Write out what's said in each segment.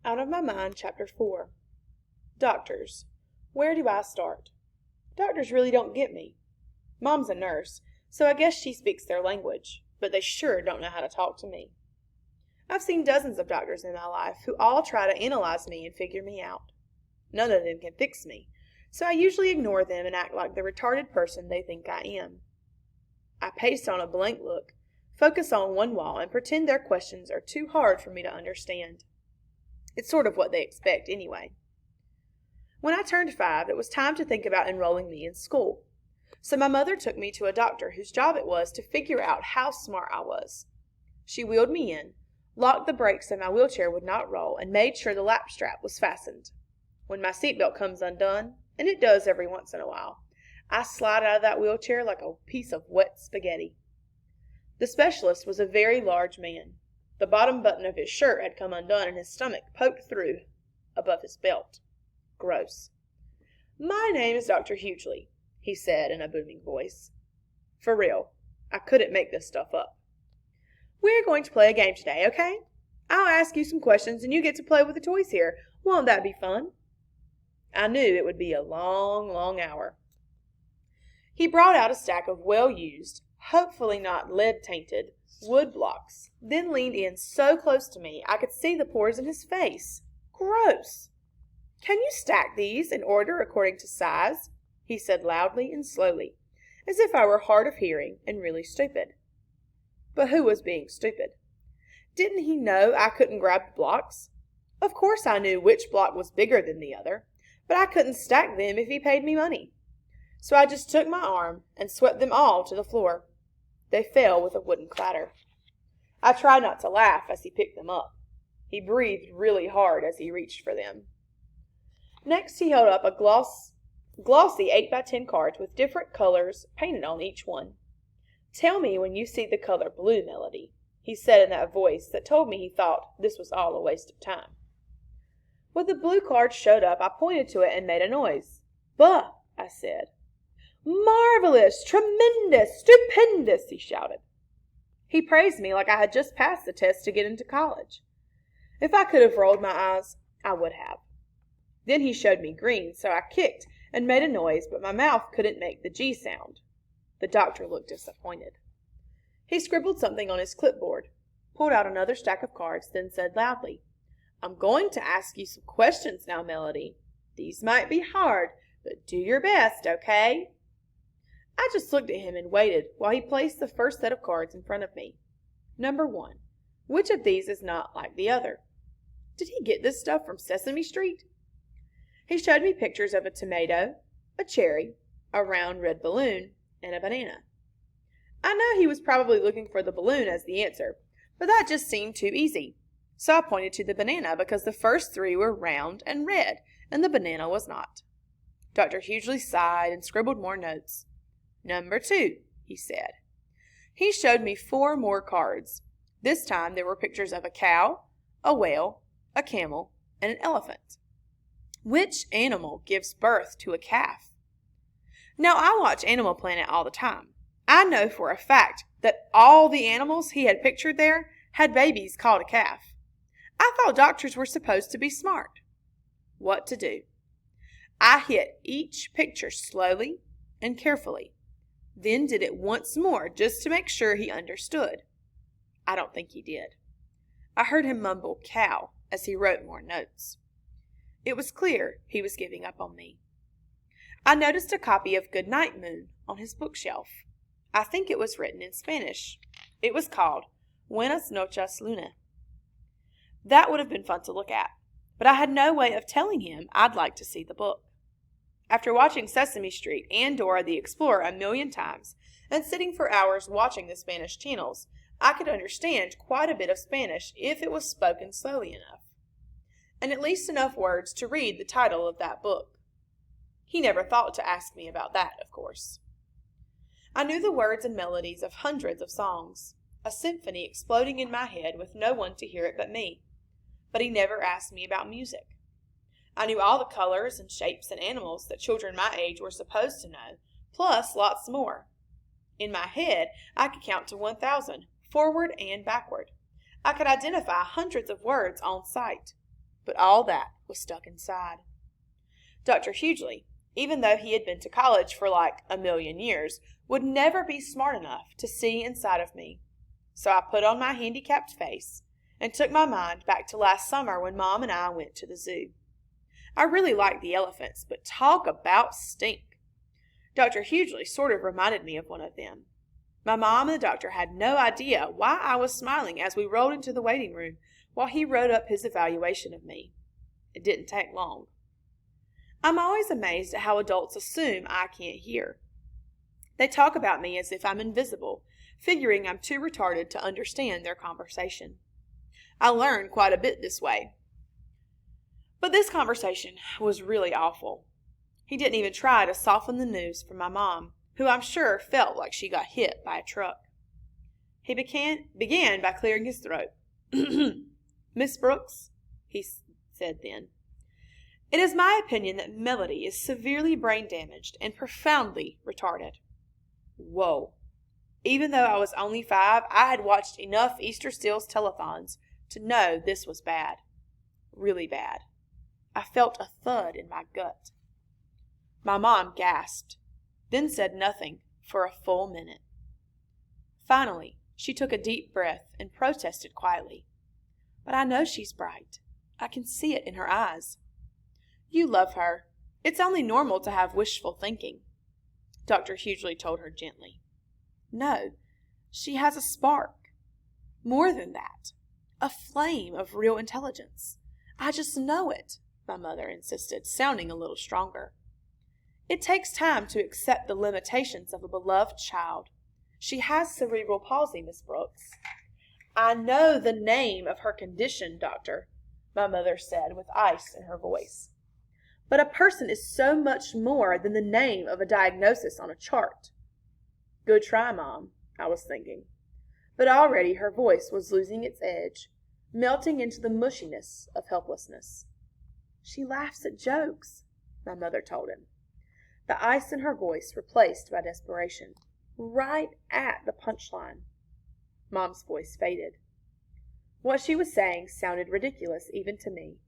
Out of My Mind, Chapter 4. Doctors. Where do I start? Doctors really don't get me. Mom's a nurse, so I guess she speaks their language, but they sure don't know how to talk to me. I've seen dozens of doctors in my life who all try to analyze me and figure me out. None of them can fix me, so I usually ignore them and act like the retarded person they think I am. I paste on a blank look, focus on one wall, and pretend their questions are too hard for me to understand. It's sort of what they expect anyway. When I turned 5, it was time to think about enrolling me in school. So my mother took me to a doctor whose job it was to figure out how smart I was. She wheeled me in, locked the brakes so my wheelchair would not roll, and made sure the lap strap was fastened. When my seatbelt comes undone, and it does every once in a while, I slide out of that wheelchair like a piece of wet spaghetti. The specialist was a very large man. The bottom button of his shirt had come undone and his stomach poked through above his belt. Gross. "My name is Dr. Hughley," he said in a booming voice. For real, I couldn't make this stuff up. "We're going to play a game today, okay? I'll ask you some questions and you get to play with the toys here. Won't that be fun?" I knew it would be a long, long hour. He brought out a stack of well-used, hopefully not lead-tainted, wood blocks, then leaned in so close to me I could see the pores in his face. Gross! "Can you stack these in order according to size?" he said loudly and slowly, as if I were hard of hearing and really stupid. But who was being stupid? Didn't he know I couldn't grab the blocks? Of course I knew which block was bigger than the other, but I couldn't stack them if he paid me money. So I just took my arm and swept them all to the floor. They fell with a wooden clatter. I tried not to laugh as he picked them up. He breathed really hard as he reached for them. Next he held up a glossy 8x10 cards with different colors painted on each one. "Tell me when you see the color blue, Melody," he said in that voice that told me he thought this was all a waste of time. When the blue card showed up, I pointed to it and made a noise. "Buh!" I said. "Marvelous! Tremendous! Stupendous!" he shouted. He praised me like I had just passed the test to get into college. If I could have rolled my eyes, I would have. Then he showed me green, so I kicked and made a noise, but my mouth couldn't make the G sound. The doctor looked disappointed. He scribbled something on his clipboard, pulled out another stack of cards, then said loudly, "I'm going to ask you some questions now, Melody. These might be hard, but do your best, okay?" I just looked at him and waited while he placed the first set of cards in front of me. Number 1. Which of these is not like the other? Did he get this stuff from Sesame Street? He showed me pictures of a tomato, a cherry, a round red balloon, and a banana. I know he was probably looking for the balloon as the answer, but that just seemed too easy. So I pointed to the banana because the first 3 were round and red, and the banana was not. Dr. Hughley sighed and scribbled more notes. Number 2, he said. He showed me 4 more cards. This time there were pictures of a cow, a whale, a camel, and an elephant. Which animal gives birth to a calf? Now, I watch Animal Planet all the time. I know for a fact that all the animals he had pictured there had babies called a calf. I thought doctors were supposed to be smart. What to do? I hit each picture slowly and carefully, then did it once more just to make sure he understood. I don't think he did. I heard him mumble cow as he wrote more notes. It was clear he was giving up on me. I noticed a copy of Goodnight Moon on his bookshelf. I think it was written in Spanish. It was called Buenas noches, Luna. That would have been fun to look at, but I had no way of telling him I'd like to see the book. After watching Sesame Street and Dora the Explorer a million times and sitting for hours watching the Spanish channels, I could understand quite a bit of Spanish if it was spoken slowly enough, and at least enough words to read the title of that book. He never thought to ask me about that, of course. I knew the words and melodies of hundreds of songs, a symphony exploding in my head with no one to hear it but me, but he never asked me about music. I knew all the colors and shapes and animals that children my age were supposed to know, plus lots more. In my head, I could count to 1,000, forward and backward. I could identify hundreds of words on sight, but all that was stuck inside. Dr. Hughley, even though he had been to college for like a million years, would never be smart enough to see inside of me. So I put on my handicapped face and took my mind back to last summer when Mom and I went to the zoo. I really liked the elephants, but talk about stink. Dr. Hughley sort of reminded me of one of them. My mom and the doctor had no idea why I was smiling as we rolled into the waiting room while he wrote up his evaluation of me. It didn't take long. I'm always amazed at how adults assume I can't hear. They talk about me as if I'm invisible, figuring I'm too retarded to understand their conversation. I learned quite a bit this way. But this conversation was really awful. He didn't even try to soften the news for my mom, who I'm sure felt like she got hit by a truck. He began by clearing his throat. "Miss Brooks," he said then, "it is my opinion that Melody is severely brain damaged and profoundly retarded." Whoa. Even though I was only 5, I had watched enough Easter Seals telethons to know this was bad. Really bad. I felt a thud in my gut. My mom gasped, then said nothing for a full minute. Finally, she took a deep breath and protested quietly. "But I know she's bright. I can see it in her eyes." "You love her. It's only normal to have wishful thinking," Dr. Hughley told her gently. "No, she has a spark. More than that, a flame of real intelligence. I just know it," my mother insisted, sounding a little stronger. "It takes time to accept the limitations of a beloved child. She has cerebral palsy, Miss Brooks." "I know the name of her condition, doctor," my mother said with ice in her voice. "But a person is so much more than the name of a diagnosis on a chart." Good try, Mom, I was thinking. But already her voice was losing its edge, melting into the mushiness of helplessness. "She laughs at jokes," my mother told him, the ice in her voice replaced by desperation. "Right at the punchline." Mom's voice faded. What she was saying sounded ridiculous even to me,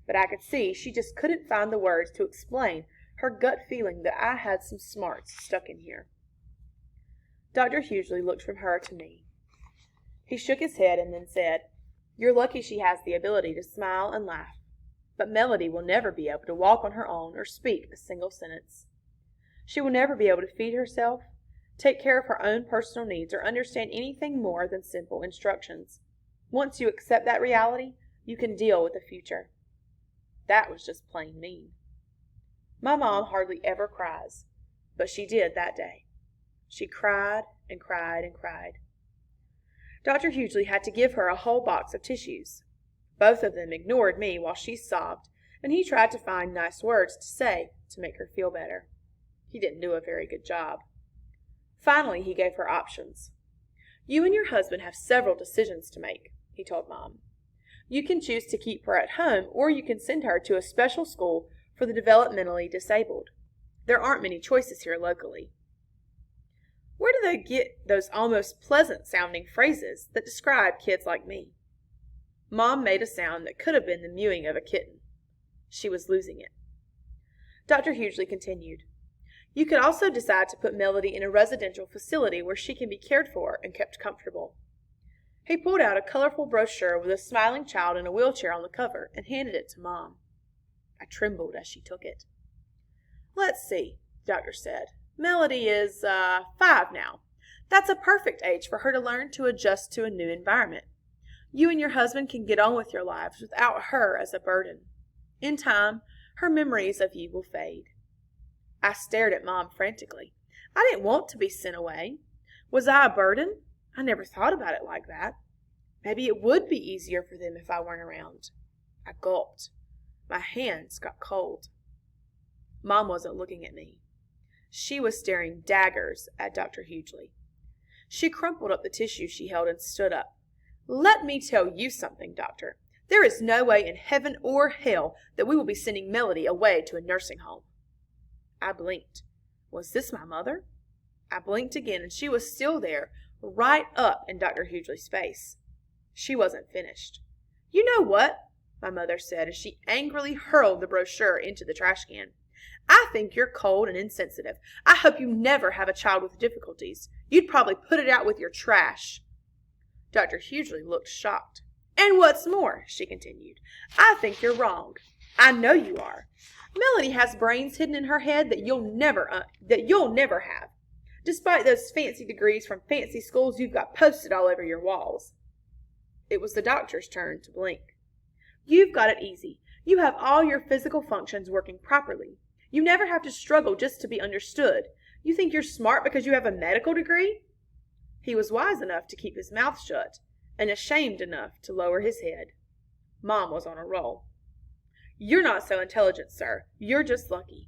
but I could see she just couldn't find the words to explain her gut feeling that I had some smarts stuck in here. Dr. Hughley looked from her to me. He shook his head and then said, "You're lucky she has the ability to smile and laugh, but Melody will never be able to walk on her own or speak a single sentence. She will never be able to feed herself, take care of her own personal needs, or understand anything more than simple instructions. Once you accept that reality, you can deal with the future." That was just plain mean. My mom hardly ever cries, but she did that day. She cried and cried and cried. Dr. Hughley had to give her a whole box of tissues. Both of them ignored me while she sobbed, and he tried to find nice words to say to make her feel better. He didn't do a very good job. Finally, he gave her options. "You and your husband have several decisions to make," he told Mom. "You can choose to keep her at home, or you can send her to a special school for the developmentally disabled. There aren't many choices here locally." Where do they get those almost pleasant-sounding phrases that describe kids like me? Mom made a sound that could have been the mewing of a kitten. She was losing it. Dr. Hughley continued, "You could also decide to put Melody in a residential facility where she can be cared for and kept comfortable." He pulled out a colorful brochure with a smiling child in a wheelchair on the cover and handed it to Mom. I trembled as she took it. "Let's see," the doctor said. "Melody is 5 now. That's a perfect age for her to learn to adjust to a new environment. You and your husband can get on with your lives without her as a burden. In time, her memories of you will fade." I stared at Mom frantically. I didn't want to be sent away. Was I a burden? I never thought about it like that. Maybe it would be easier for them if I weren't around. I gulped. My hands got cold. Mom wasn't looking at me. She was staring daggers at Dr. Hughley. She crumpled up the tissue she held and stood up. "Let me tell you something, Doctor. There is no way in heaven or hell that we will be sending Melody away to a nursing home." I blinked. Was this my mother? I blinked again, and she was still there, right up in Dr. Hughley's face. She wasn't finished. "You know what?" my mother said as she angrily hurled the brochure into the trash can. I think you're cold and insensitive. I hope you never have a child with difficulties. You'd probably put it out with your trash. Dr. Hughley looked shocked. And what's more, she continued, I think you're wrong. I know you are. Melody has brains hidden in her head that you'll never have, despite those fancy degrees from fancy schools you've got posted all over your walls. It was the doctor's turn to blink. You've got it easy. You have all your physical functions working properly. You never have to struggle just to be understood. You think you're smart because you have a medical degree? He was wise enough to keep his mouth shut, and ashamed enough to lower his head. Mom was on a roll. You're not so intelligent, sir. You're just lucky.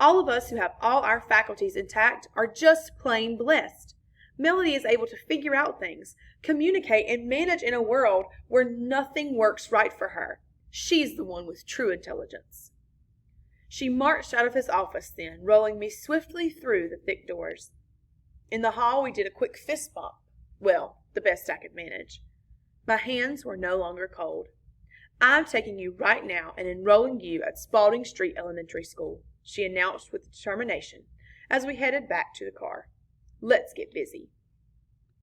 All of us who have all our faculties intact are just plain blessed. Melody is able to figure out things, communicate, and manage in a world where nothing works right for her. She's the one with true intelligence. She marched out of his office then, rolling me swiftly through the thick doors. In the hall we did a quick fist bump. Well, the best I could manage. My hands were no longer cold. I'm taking you right now and enrolling you at Spalding Street Elementary School, she announced with determination as we headed back to the car. Let's get busy.